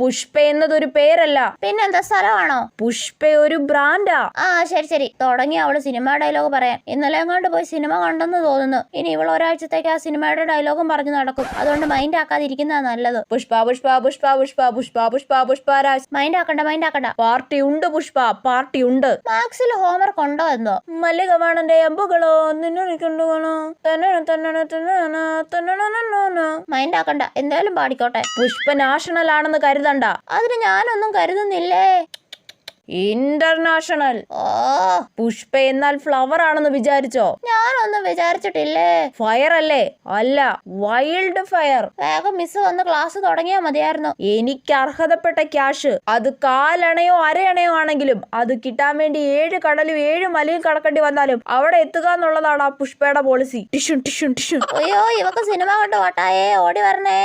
പുഷ്പ എന്നതൊരു പേരല്ല. പിന്നെന്താ, സ്ഥലമാണോ? പുഷ്പ ഒരു ബ്രാൻഡാ. ആ ശരി തുടങ്ങി അവള് സിനിമ ഡയലോഗ് പറയാം. ഇന്നലെ എങ്ങാണ്ട് പോയി സിനിമ കണ്ടെന്ന് തോന്നുന്നു. ഇനി ഇവൾ ഒരാഴ്ചത്തേക്ക് ആ സിനിമയുടെ ഡയലോഗും പറഞ്ഞു നടക്കും. അതുകൊണ്ട് മൈൻഡ് ആക്കാതിരിക്കുന്നതാ നല്ലത്. പുഷ്പ പുഷ്പ പുഷ്പ പുഷ്പ പുഷ്പ പുഷ്പ പുഷ്പരാജ്. മൈൻഡ് ആക്കണ്ട. പാർട്ടി ഉണ്ട് പുഷ്പ, പാർട്ടി ഉണ്ട്. മാത്സിൽ ഹോംവർക്ക് ഉണ്ടോ എന്തോ? മല്ലികവാണന്റെ അമ്പുകളോ നിന്നുകൊണ്ടോ മൈൻഡ് ആക്കണ്ട, എന്തായാലും പാടിക്കോട്ടെ. പുഷ്പ നാഷണൽ ആണെന്ന് കരുതണ്ട. അതിന് ഞാനൊന്നും കരുതുന്നില്ലേ. ഇന്റർനാഷണൽ. ഓ, പുഷ്പ എന്നാൽ ഫ്ലവർ ആണെന്ന് വിചാരിച്ചോ? ഞാനൊന്നും വിചാരിച്ചിട്ടില്ലേ. ഫയർ അല്ലേ? അല്ല, വൈൽഡ് ഫയർ. വേഗം മിസ് വന്ന് ക്ലാസ് തുടങ്ങിയാ മതിയായിരുന്നു. എനിക്ക് അർഹതപ്പെട്ട ക്യാഷ്, അത് കാലണയോ അരയണയോ ആണെങ്കിലും അത് കിട്ടാൻ വേണ്ടി 7 കടലും 7 മലയും കടക്കേണ്ടി വന്നാലും അവിടെ എത്തുക എന്നുള്ളതാണ് ആ പുഷ്പയുടെ പോളിസി. Tissue tissue tissue. അയ്യോ, ഇവക്ക് സിനിമ കണ്ടു വട്ടായേ, ഓടി വരണേ.